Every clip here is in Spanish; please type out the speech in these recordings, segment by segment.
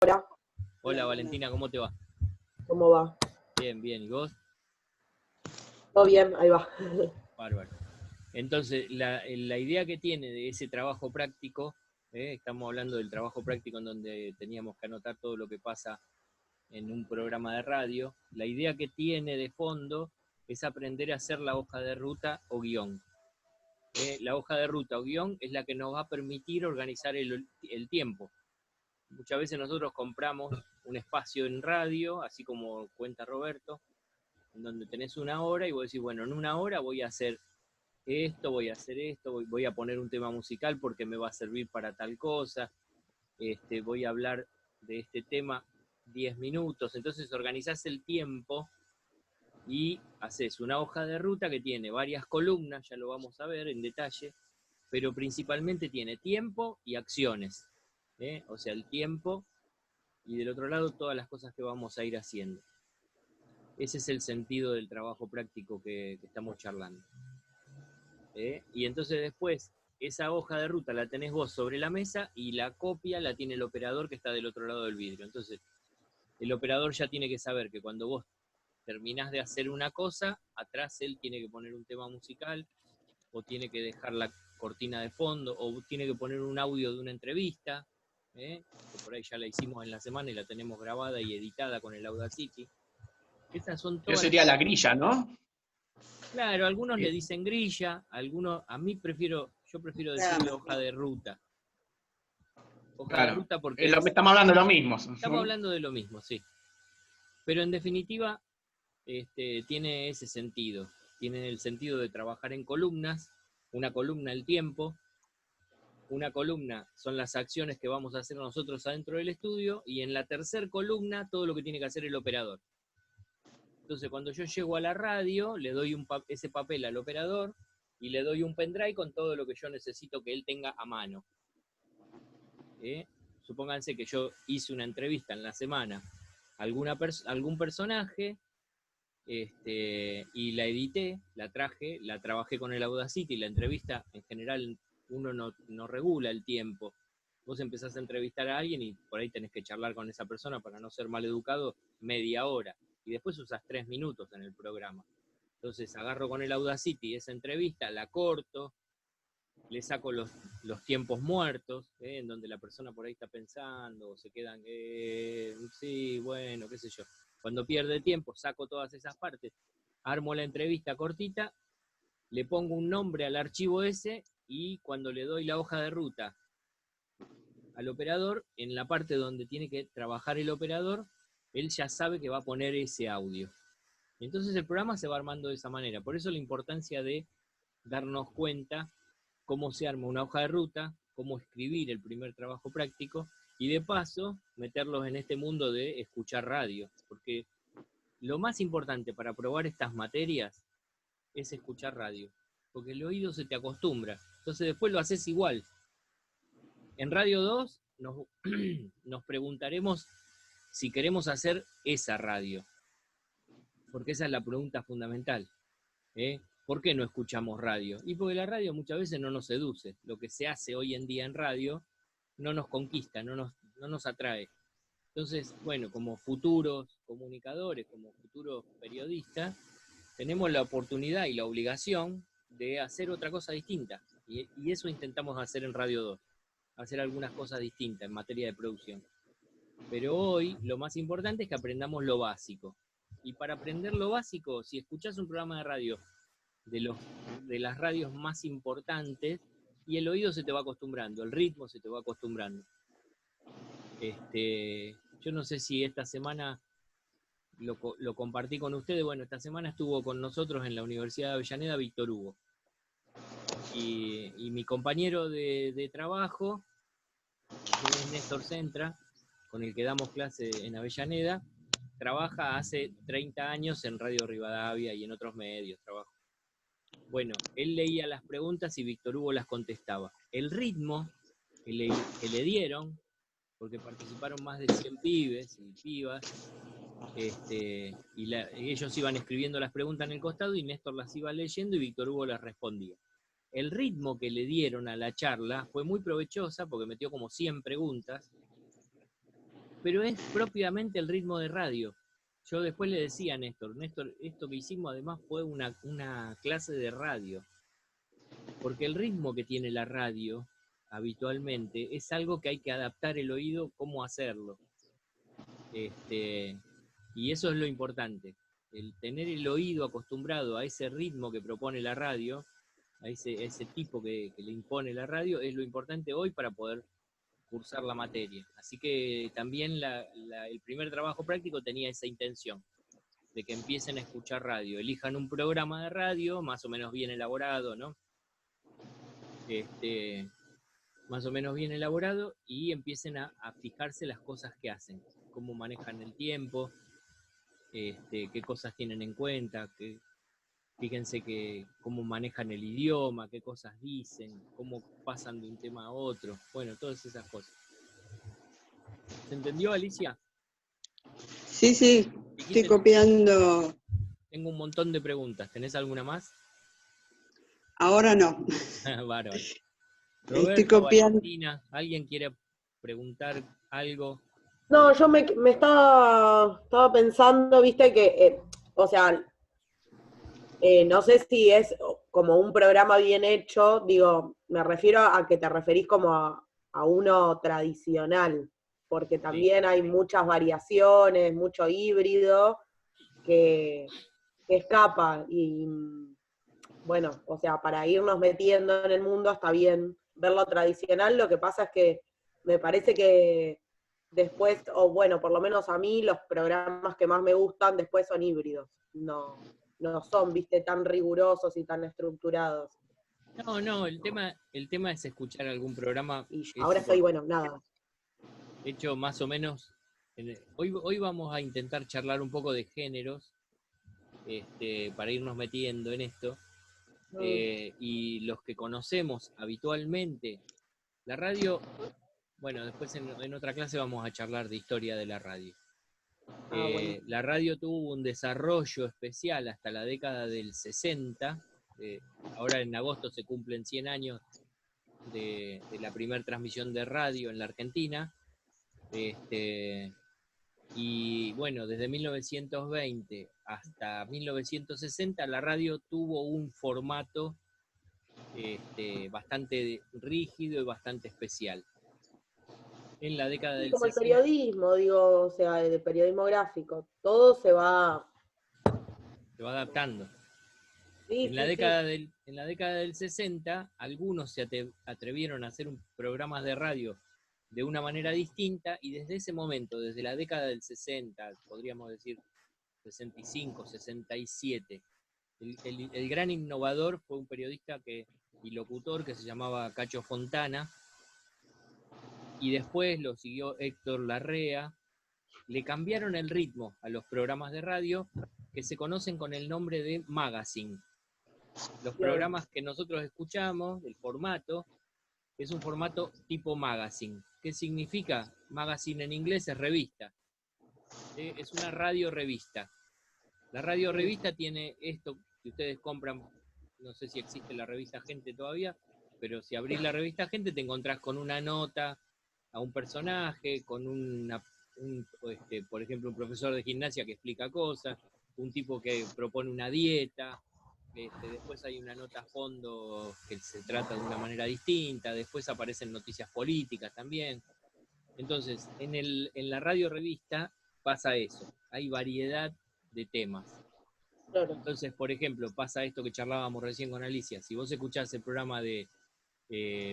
Hola. Hola Valentina, ¿cómo te va? ¿Cómo va? Bien, bien. ¿Y vos? Todo bien, ahí va. Bárbaro. Entonces, la idea que tiene de ese trabajo práctico, estamos hablando del trabajo práctico en donde teníamos que anotar todo lo que pasa en un programa de radio, la idea que tiene de fondo es aprender a hacer la hoja de ruta o guión. La hoja de ruta o guión es la que nos va a permitir organizar el tiempo. Muchas veces nosotros compramos un espacio en radio, así como cuenta Roberto, en donde tenés una hora y vos decís, bueno, en una hora voy a hacer esto, voy a poner un tema musical porque me va a servir para tal cosa, voy a hablar de este tema 10 minutos, entonces organizás el tiempo y haces una hoja de ruta que tiene varias columnas, ya lo vamos a ver en detalle, pero principalmente tiene tiempo y acciones, o sea, el tiempo y del otro lado todas las cosas que vamos a ir haciendo. Ese es el sentido del trabajo práctico que estamos charlando. Y entonces después, esa hoja de ruta la tenés vos sobre la mesa y la copia la tiene el operador que está del otro lado del vidrio. Entonces, el operador ya tiene que saber que cuando vos terminás de hacer una cosa, atrás él tiene que poner un tema musical, o tiene que dejar la cortina de fondo, o tiene que poner un audio de una entrevista, que por ahí ya la hicimos en la semana y la tenemos grabada y editada con el Audacity. Esas son Eso todas. sería la grilla, ¿no? Claro, algunos le dicen grilla, algunos, yo prefiero decirle hoja de ruta. Hoja de ruta porque estamos hablando de lo mismo. Estamos hablando de lo mismo, sí. Pero en definitiva, tiene ese sentido. Tiene el sentido de trabajar en columnas, una columna el tiempo, una columna son las acciones que vamos a hacer nosotros adentro del estudio, y en la tercera columna todo lo que tiene que hacer el operador. Entonces, cuando yo llego a la radio, le doy ese papel al operador y le doy un pendrive con todo lo que yo necesito que él tenga a mano. Supónganse que yo hice una entrevista en la semana a algún personaje, y la edité, la trabajé con el Audacity. La entrevista, en general, uno no regula el tiempo. Vos empezás a entrevistar a alguien y por ahí tenés que charlar con esa persona, para no ser mal educado, media hora. Y después usas 3 minutos en el programa. Entonces agarro con el Audacity esa entrevista, la corto, le saco los tiempos muertos, en donde la persona por ahí está pensando, o se quedan, sí, bueno, qué sé yo. Cuando pierde tiempo, saco todas esas partes, armo la entrevista cortita, le pongo un nombre al archivo ese, y cuando le doy la hoja de ruta al operador, en la parte donde tiene que trabajar el operador, él ya sabe que va a poner ese audio. Entonces el programa se va armando de esa manera. Por eso la importancia de darnos cuenta cómo se arma una hoja de ruta, cómo escribir el primer trabajo práctico, y de paso meterlos en este mundo de escuchar radio. Porque lo más importante para probar estas materias es escuchar radio. Porque el oído se te acostumbra. Entonces después lo haces igual. En Radio 2 nos preguntaremos si queremos hacer esa radio. Porque esa es la pregunta fundamental. ¿Por qué no escuchamos radio? Y porque la radio muchas veces no nos seduce. Lo que se hace hoy en día en radio no nos conquista, no nos atrae. Entonces, bueno, como futuros comunicadores, como futuros periodistas, tenemos la oportunidad y la obligación de hacer otra cosa distinta. Y eso intentamos hacer en Radio 2. Hacer algunas cosas distintas en materia de producción. Pero hoy lo más importante es que aprendamos lo básico. Y para aprender lo básico, si escuchás un programa de radio de las radios más importantes, y el oído se te va acostumbrando, el ritmo se te va acostumbrando. Yo no sé si esta semana lo compartí con ustedes. Bueno, esta semana estuvo con nosotros en la Universidad de Avellaneda Víctor Hugo. Y mi compañero de trabajo, que es Néstor Centra, con el que damos clase en Avellaneda, trabaja hace 30 años en Radio Rivadavia y en otros medios trabaja. Bueno, él leía las preguntas y Víctor Hugo las contestaba. El ritmo que le dieron, porque participaron más de 100 pibes y pibas, ellos iban escribiendo las preguntas en el costado y Néstor las iba leyendo y Víctor Hugo las respondía. El ritmo que le dieron a la charla fue muy provechosa, porque metió como 100 preguntas, pero es propiamente el ritmo de radio. Yo después le decía a Néstor, esto que hicimos además fue una clase de radio, porque el ritmo que tiene la radio habitualmente es algo que hay que adaptar el oído, cómo hacerlo. Y eso es lo importante, el tener el oído acostumbrado a ese ritmo que propone la radio, a ese tipo que le impone la radio, es lo importante hoy para poder cursar la materia. Así que también el primer trabajo práctico tenía esa intención, de que empiecen a escuchar radio, elijan un programa de radio más o menos bien elaborado, ¿no? Más o menos bien elaborado, y empiecen a fijarse las cosas que hacen, cómo manejan el tiempo, qué cosas tienen en cuenta, fíjense cómo manejan el idioma, qué cosas dicen, cómo pasan de un tema a otro, bueno, todas esas cosas. ¿Se entendió, Alicia? Sí, sí, estoy copiando. Tengo un montón de preguntas, ¿tenés alguna más? Ahora no. Bárbaro. Estoy Roberto, copiando. Valentina, ¿alguien quiere preguntar algo? No, yo me estaba pensando, viste, que, o sea, no sé si es como un programa bien hecho, digo, me refiero a que te referís como a uno tradicional, porque también hay muchas variaciones, mucho híbrido, que escapa, y bueno, o sea, para irnos metiendo en el mundo está bien ver lo tradicional, lo que pasa es que me parece que después, o bueno, por lo menos a mí, los programas que más me gustan después son híbridos, no son, viste, tan rigurosos y tan estructurados. No, el tema es escuchar algún programa. Y ahora estoy, bueno, nada. Hecho más o menos, hoy vamos a intentar charlar un poco de géneros, para irnos metiendo en esto, y los que conocemos habitualmente, la radio, bueno, después en otra clase vamos a charlar de historia de la radio. Bueno. La radio tuvo un desarrollo especial hasta la década del 60, ahora en agosto se cumplen 100 años de la primera transmisión de radio en la Argentina, y bueno, desde 1920 hasta 1960 la radio tuvo un formato bastante rígido y bastante especial. En la década del como 60, el periodismo, digo, o sea, el periodismo gráfico, todo se va adaptando. Sí, en la década del 60, algunos se atrevieron a hacer programas de radio de una manera distinta, y desde ese momento, desde la década del 60, podríamos decir 65, 67, el gran innovador fue un periodista y locutor que se llamaba Cacho Fontana, y después lo siguió Héctor Larrea. Le cambiaron el ritmo a los programas de radio que se conocen con el nombre de magazine. Los programas que nosotros escuchamos, el formato, es un formato tipo magazine. ¿Qué significa? Magazine en inglés es revista. Es una radio revista. La radio revista tiene esto que ustedes compran, no sé si existe la revista Gente todavía, pero si abrís la revista Gente te encontrás con una nota a un personaje, con por ejemplo, un profesor de gimnasia que explica cosas, un tipo que propone una dieta, después hay una nota a fondo que se trata de una manera distinta, después aparecen noticias políticas también. Entonces, en la radio revista pasa eso, hay variedad de temas. Claro. Entonces, por ejemplo, pasa esto que charlábamos recién con Alicia. Si vos escuchás el programa de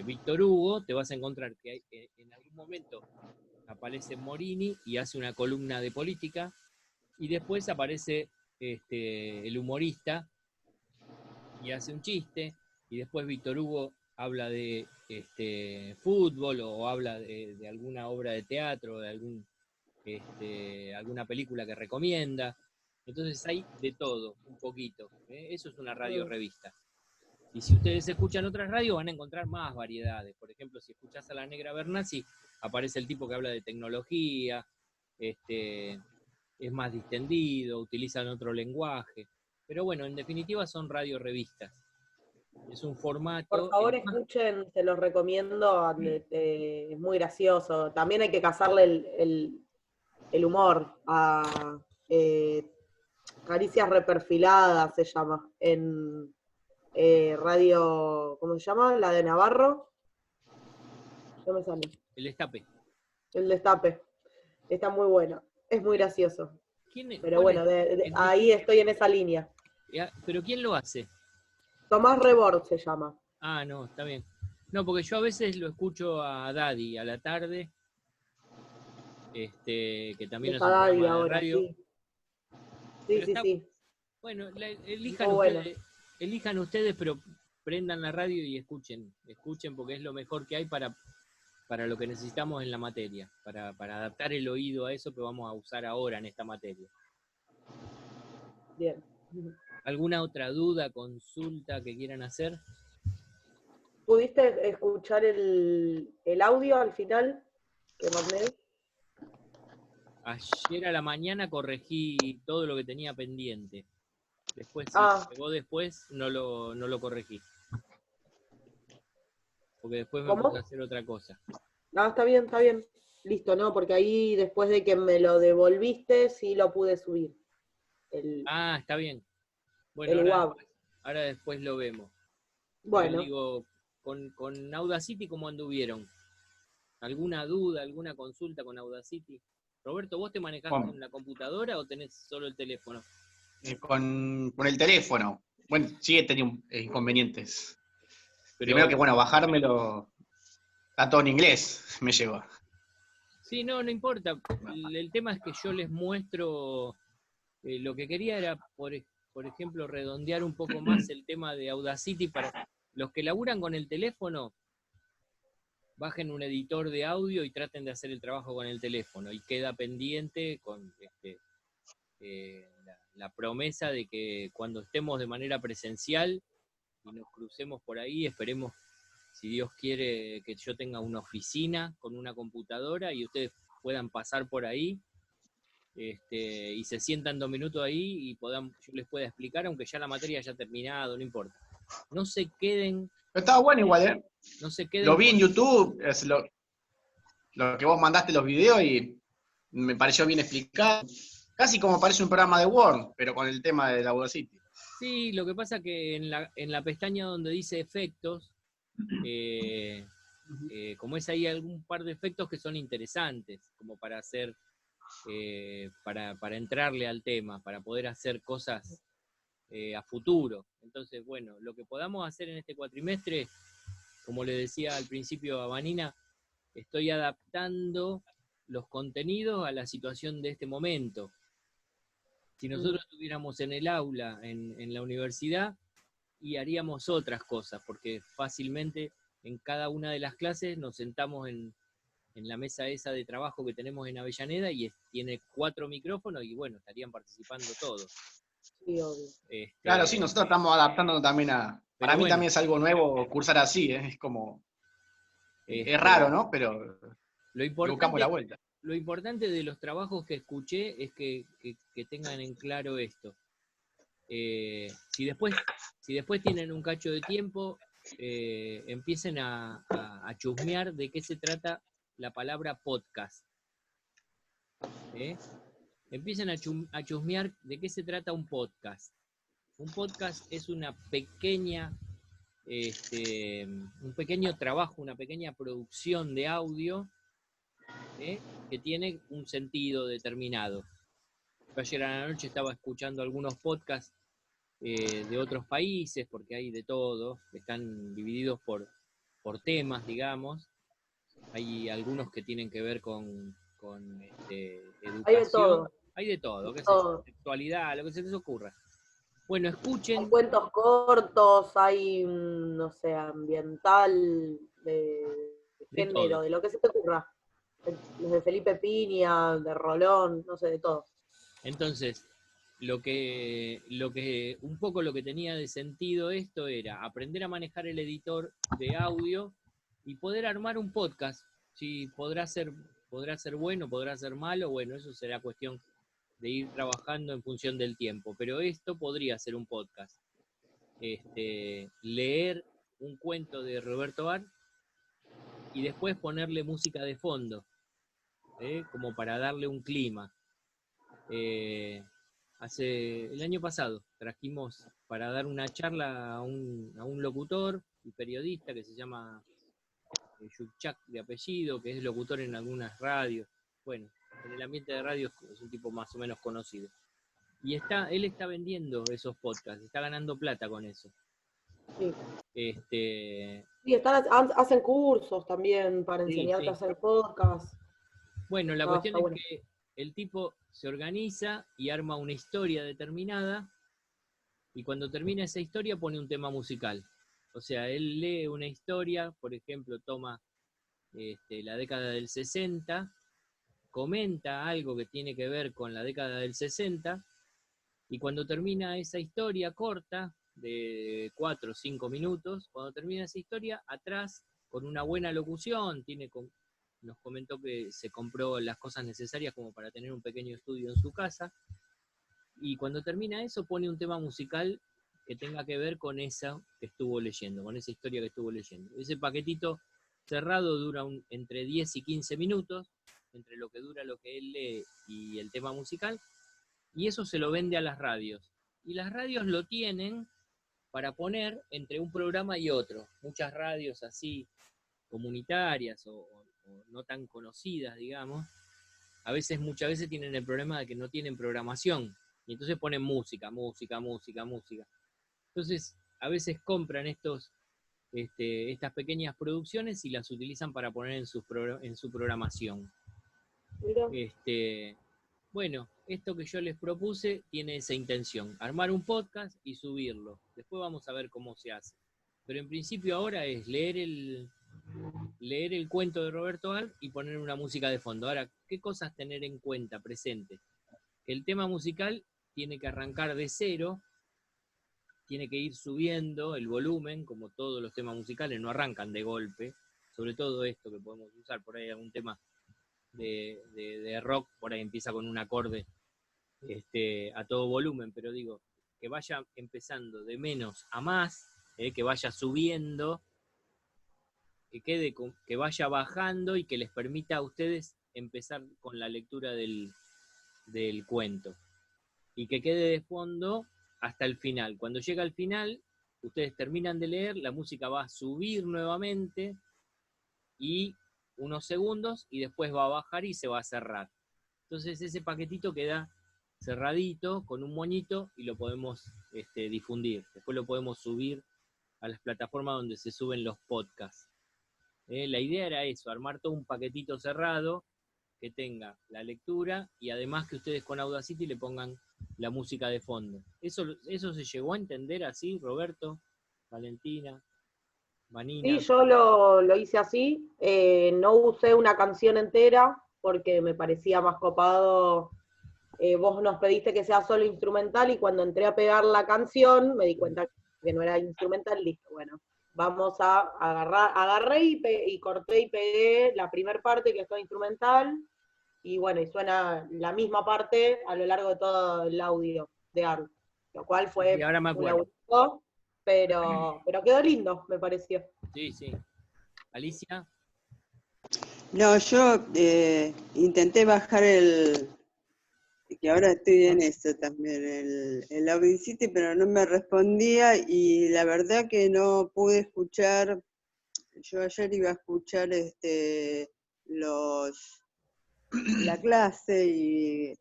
Víctor Hugo, te vas a encontrar que en algún momento aparece Morini y hace una columna de política, y después aparece el humorista y hace un chiste, y después Víctor Hugo habla de fútbol, o habla de alguna obra de teatro, de alguna película que recomienda. Entonces hay de todo, un poquito. Eso es una radio revista. Y si ustedes escuchan otras radios van a encontrar más variedades. Por ejemplo, si escuchás a la Negra Bernasi, aparece el tipo que habla de tecnología, es más distendido, utilizan otro lenguaje. Pero bueno, en definitiva son radio revistas. Es un formato... Por favor, escuchen, se los recomiendo, es muy gracioso. También hay que cazarle el humor, a Caricias Reperfiladas se llama, en radio, ¿cómo se llama? La de Navarro. No me sale. El Destape. El Destape. Está muy bueno. Es muy gracioso. Pero bueno, ahí estoy en esa línea. ¿Pero quién lo hace? Tomás Rebord se llama. Ah, no, está bien. No, porque yo a veces lo escucho a Daddy a la tarde, que también es un Daddy programa de ahora, radio. sí. Sí. Bueno, Bueno. elijan ustedes, pero prendan la radio y escuchen porque es lo mejor que hay para lo que necesitamos en la materia, para adaptar el oído a eso que vamos a usar ahora en esta materia. Bien. ¿Alguna otra duda, consulta que quieran hacer? ¿Pudiste escuchar el audio al final que mandé? Ayer a la mañana corregí todo lo que tenía pendiente. Después, si llegó después, no lo corregí. Porque después me puse a hacer otra cosa. Ah, está bien. Listo, ¿no? Porque ahí después de que me lo devolviste, sí lo pude subir. Está bien. Bueno, ahora después lo vemos. Bueno. Pero digo, con Audacity, ¿cómo anduvieron? ¿Alguna duda, alguna consulta con Audacity? Roberto, ¿vos te manejás con la computadora o tenés solo el teléfono? Con el teléfono. Bueno, sí he tenido inconvenientes. Pero, primero que, bajármelo, está todo en inglés, me llegó. Sí, no importa. El tema es que yo les muestro, lo que quería era, por ejemplo, redondear un poco más el tema de Audacity para los que laburan con el teléfono. Bajen un editor de audio y traten de hacer el trabajo con el teléfono. Y queda pendiente con la promesa de que cuando estemos de manera presencial y nos crucemos por ahí, esperemos, si Dios quiere, que yo tenga una oficina con una computadora y ustedes puedan pasar por ahí y se sientan 2 minutos ahí y yo les pueda explicar, aunque ya la materia haya terminado, no importa. No se queden... Pero estaba bueno igual, No se queden... Lo vi en YouTube, lo que vos mandaste los videos y me pareció bien explicado. Casi como parece un programa de Word, pero con el tema de la Audacity. Sí, lo que pasa que en la pestaña donde dice efectos, como es ahí algún par de efectos que son interesantes, como para hacer, para entrarle al tema, para poder hacer cosas a futuro. Entonces, bueno, lo que podamos hacer en este cuatrimestre, como le decía al principio a Vanina, estoy adaptando los contenidos a la situación de este momento. Si nosotros estuviéramos en el aula, en la universidad, y haríamos otras cosas, porque fácilmente en cada una de las clases nos sentamos en la mesa esa de trabajo que tenemos en Avellaneda y tiene 4 micrófonos y bueno, estarían participando todos. Sí, obvio. Claro, sí, nosotros estamos adaptándonos también para mí también es algo nuevo cursar así, es como... es raro, ¿no? Pero buscamos la vuelta. Lo importante de los trabajos que escuché es que tengan en claro esto. Si después tienen un cacho de tiempo, empiecen a chusmear de qué se trata la palabra podcast. Empiecen a chusmear de qué se trata un podcast. Un podcast es un pequeño trabajo, una pequeña producción de audio que tiene un sentido determinado. Yo ayer a la noche estaba escuchando algunos podcasts de otros países, porque hay de todo, están divididos por temas, digamos. Hay algunos que tienen que ver con educación. Hay de todo, qué sé yo, sexualidad, lo que se les ocurra. Bueno, escuchen. Hay cuentos cortos, hay, no sé, ambiental, de género, todo. de lo que se te ocurra. Los de Felipe Piña, de Rolón, no sé, de todo. Entonces, lo que un poco lo que tenía de sentido esto era aprender a manejar el editor de audio y poder armar un podcast. Si podrá ser bueno, podrá ser malo, bueno, eso será cuestión de ir trabajando en función del tiempo, pero esto podría ser un podcast. Leer un cuento de Roberto Bar y después ponerle música de fondo. como para darle un clima. El año pasado trajimos para dar una charla a un locutor y periodista que se llama Yuchak de apellido, que es locutor en algunas radios. Bueno, en el ambiente de radio es un tipo más o menos conocido. Y él está vendiendo esos podcasts, está ganando plata con eso. Sí. Sí, hacen cursos también para enseñarte a hacer podcast. Bueno, la cuestión es que el tipo se organiza y arma una historia determinada, y cuando termina esa historia pone un tema musical. O sea, él lee una historia, por ejemplo, toma la década del 60, comenta algo que tiene que ver con la década del 60, y cuando termina esa historia corta, de 4 o 5 minutos, cuando termina esa historia, atrás, con una buena locución, nos comentó que se compró las cosas necesarias como para tener un pequeño estudio en su casa, y cuando termina eso pone un tema musical que tenga que ver con esa que estuvo leyendo, con esa historia que estuvo leyendo. Ese paquetito cerrado dura entre 10 y 15 minutos, entre lo que dura lo que él lee y el tema musical, y eso se lo vende a las radios. Y las radios lo tienen para poner entre un programa y otro. Muchas radios así, comunitarias o no tan conocidas, digamos, muchas veces tienen el problema de que no tienen programación, y entonces ponen música. Entonces, a veces compran estas pequeñas producciones y las utilizan para poner en su programación. Bueno, esto que yo les propuse tiene esa intención, armar un podcast y subirlo. Después vamos a ver cómo se hace. Pero en principio ahora es leer el cuento de Roberto Arlt y poner una música de fondo. Ahora, ¿qué cosas tener en cuenta presente? Que el tema musical tiene que arrancar de cero, tiene que ir subiendo el volumen, como todos los temas musicales, no arrancan de golpe, sobre todo esto que podemos usar, por ahí algún tema de rock, por ahí empieza con un acorde a todo volumen, pero digo, que vaya empezando de menos a más, que vaya subiendo, que vaya bajando y que les permita a ustedes empezar con la lectura del cuento, y que quede de fondo hasta el final. Cuando llega al final, ustedes terminan de leer, la música va a subir nuevamente y unos segundos, y después va a bajar y se va a cerrar. Entonces ese paquetito queda cerradito con un moñito y lo podemos difundir. Después lo podemos subir a las plataformas donde se suben los podcasts. La idea era eso, armar todo un paquetito cerrado que tenga la lectura y además que ustedes con Audacity le pongan la música de fondo. ¿Eso se llegó a entender así, Roberto, Valentina, Vanina? Sí, yo lo hice así. No usé una canción entera porque me parecía más copado. Vos nos pediste que sea solo instrumental y cuando entré a pegar la canción me di cuenta que no era instrumental. Listo, bueno, vamos a agarré y corté y pegué la primera parte que es toda instrumental, y bueno, y suena la misma parte a lo largo de todo el audio de Arlt, lo cual fue sí, ahora me un acuerdo. laburo, pero quedó lindo, me pareció. Sí, sí. Alicia. No, yo intenté bajar que ahora estoy en eso también, el Audacity, pero no me respondía y la verdad que no pude escuchar. Yo ayer iba a escuchar la clase y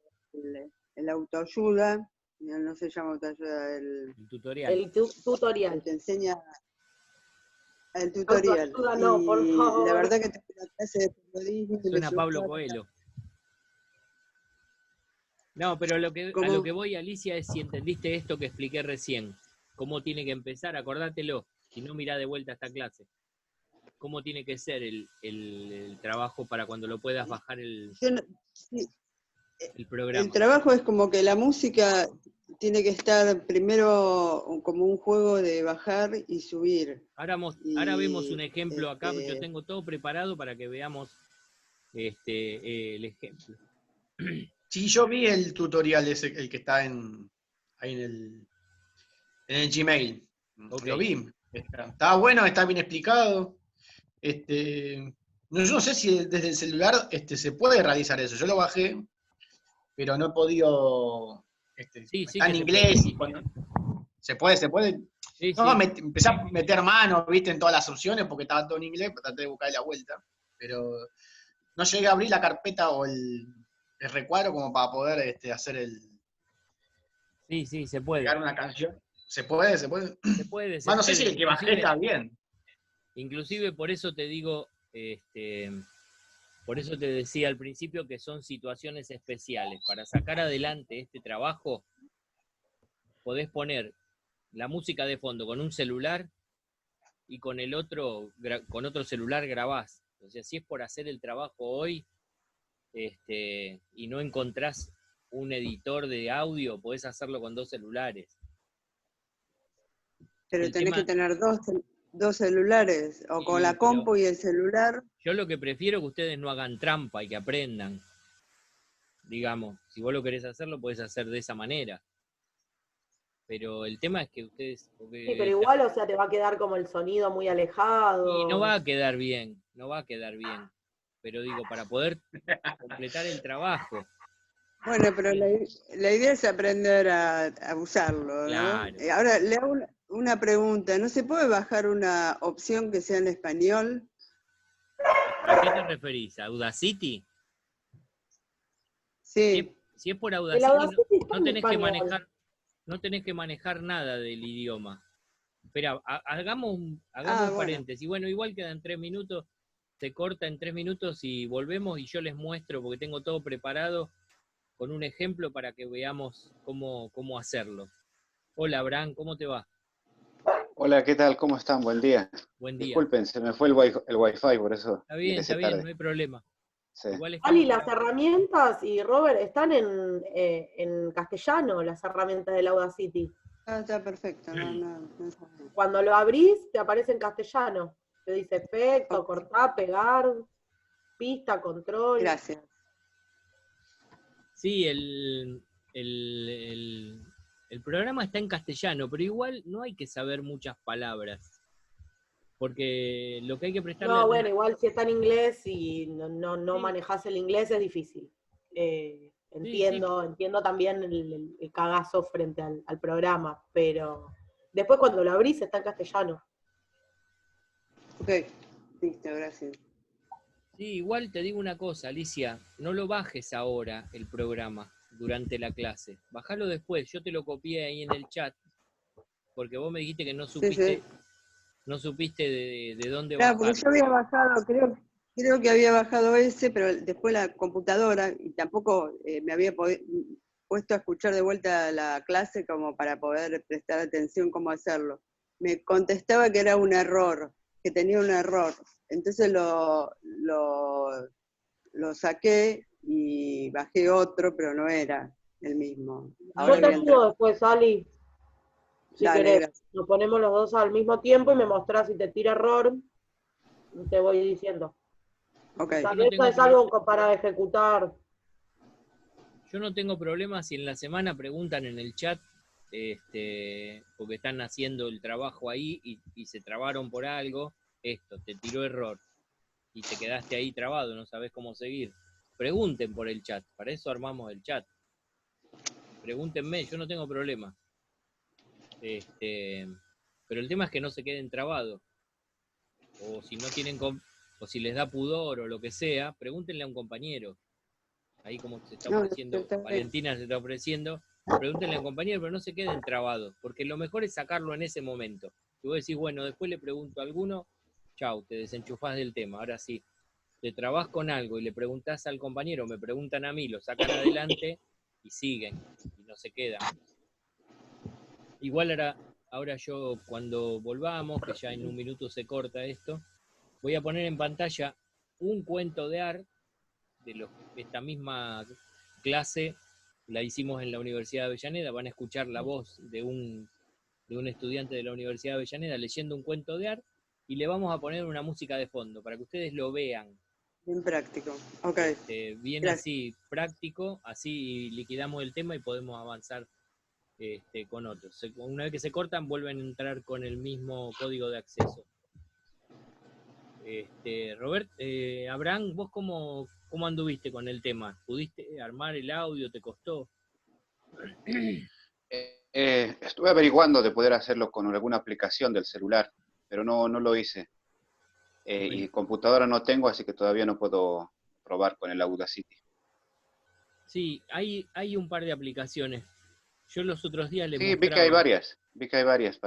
el autoayuda, no se llama autoayuda, El tutorial. El tutorial. te enseña el tutorial. Autoayuda no, por favor. La verdad que tengo una clase de periodismo. Suena Pablo Coelho. No, pero a lo que voy, Alicia, es si entendiste esto que expliqué recién. ¿Cómo tiene que empezar? Acordátelo. Si no, mirá de vuelta esta clase. ¿Cómo tiene que ser el trabajo para cuando lo puedas bajar el programa? El trabajo es como que la música tiene que estar primero como un juego de bajar y subir. Ahora vemos un ejemplo acá. Yo tengo todo preparado para que veamos el ejemplo. Sí, yo vi el tutorial ese, el que está ahí en el Gmail. Okay. Lo vi. Está bueno, está bien explicado. yo no sé si desde el celular se puede realizar eso. Yo lo bajé, pero no he podido. Sí, sí Está que en se puede. inglés. Se puede, se puede. Sí, No, sí. empecé a meter mano, viste, en todas las opciones porque estaba todo en inglés, pero traté de buscar la vuelta. Pero no llegué a abrir la carpeta o el recuadro como para poder hacer Sí, sí, se puede. pegar una canción. Se puede, se puede. Se puede, se Más no sé si puede. el que bajé está bien. Inclusive por eso te digo, por eso te decía al principio que son situaciones especiales. Para sacar adelante este trabajo, podés poner la música de fondo con un celular y con el otro, con otro celular grabás. O sea, si es por hacer el trabajo hoy, y no encontrás un editor de audio, podés hacerlo con 2 celulares. Pero El tenés que tema, tener dos celulares, o con la pero compu y el celular. yo lo que prefiero es que ustedes no hagan trampa y que aprendan. Digamos, si vos lo querés hacer, lo podés hacer de esa manera. Pero el tema es que ustedes... Sí, pero igual, o sea, te va a quedar como el sonido muy Y no va alejado. a quedar bien, no va a quedar bien. Pero digo, para poder completar el trabajo. Bueno, pero la idea es aprender a usarlo, ¿no? Claro. Ahora, le hago una pregunta. ¿No se puede bajar una opción que sea en español? ¿A qué te referís? ¿A Audacity? Sí. Si es por El Audacity, Audacity está no en tenés que español. manejar, no tenés que manejar nada del idioma. Espera, hagamos un Bueno. paréntesis. Bueno, igual quedan 3 minutos, se corta en 3 minutos y volvemos y yo les muestro, porque tengo todo preparado con un ejemplo para que veamos cómo hacerlo. Hola, Abraham, ¿cómo te va? Hola, ¿qué tal? ¿Cómo están? Buen día. Buen día. Disculpen, se me fue el wifi, por eso Está ingresé bien, tarde. no hay problema. Sí. Igual Ali, estamos las para... herramientas, y Robert, están en castellano, las herramientas del Audacity. Está perfecto. No sabía. Cuando lo abrís, te aparece en castellano. Te dice efecto, Ok, cortar, pegar, pista, control. gracias. Sí, el programa está en castellano, pero igual no hay que saber muchas palabras, porque lo que hay que prestarle No, bueno, atención... igual si está en inglés y no Sí, manejás el inglés es difícil. sí, sí. Entiendo también el cagazo frente al programa, pero después cuando lo abrís está en castellano. Ok, listo, gracias. Sí, igual te digo una cosa, Alicia, no lo bajes ahora el programa durante la clase, bájalo después, yo te lo copié ahí en el chat, porque vos me dijiste que Sí, sí. no supiste de dónde Claro, porque yo bajarlo. había bajado, creo que había bajado ese, pero después la computadora, y tampoco me había puesto a escuchar de vuelta la clase como para poder prestar atención cómo hacerlo. Me contestaba que era un error, que tenía un error. Entonces lo saqué y bajé otro, pero no era el mismo. No, Ahora Yo no, te voy a entrar. ayudo después, Ali, si Dale, querés. gracias. Nos ponemos los dos al mismo tiempo y me mostrás si te tira error, y te voy diciendo. Ok. O sea, yo que no esto tengo es algo para ejecutar. Yo no tengo problema si en la semana preguntan en el chat, porque están haciendo el trabajo ahí y se trabaron por algo, te tiró error y te quedaste ahí trabado, no sabes cómo seguir. Pregunten por el chat, para eso armamos el chat. Pregúntenme, yo no tengo problema. Pero el tema es que no se queden trabados. O si no tienen, o si les da pudor o lo que sea, pregúntenle a un compañero. Ahí como se está No, ofreciendo, está bien. Valentina se está ofreciendo, pregúntenle a un compañero, pero no se queden trabados, porque lo mejor es sacarlo en ese momento. Si vos decís, bueno, después le pregunto a alguno, chau, te desenchufás del tema. Ahora sí, te trabás con algo y le preguntás al compañero, me preguntan a mí, lo sacan adelante y siguen, y no se quedan. Igual ahora yo, cuando volvamos, que ya en un minuto se corta esto, voy a poner en pantalla un cuento de arte esta misma clase la hicimos en la Universidad de Avellaneda, van a escuchar la voz de un estudiante de la Universidad de Avellaneda leyendo un cuento de arte y le vamos a poner una música de fondo para que ustedes lo vean. Bien práctico. Ok. Bien Gracias. así, práctico, así liquidamos el tema y podemos avanzar con otros. Una vez que se cortan, vuelven a entrar con el mismo código de acceso. Robert, Abraham, ¿vos cómo anduviste con el tema? ¿Pudiste armar el audio? ¿Te costó? Estuve averiguando de poder hacerlo con alguna aplicación del celular, pero no lo hice. Y computadora no tengo, así que todavía no puedo probar con el Audacity. Sí, hay un par de aplicaciones. Yo los otros días le Sí, vi que hay mostraba. varias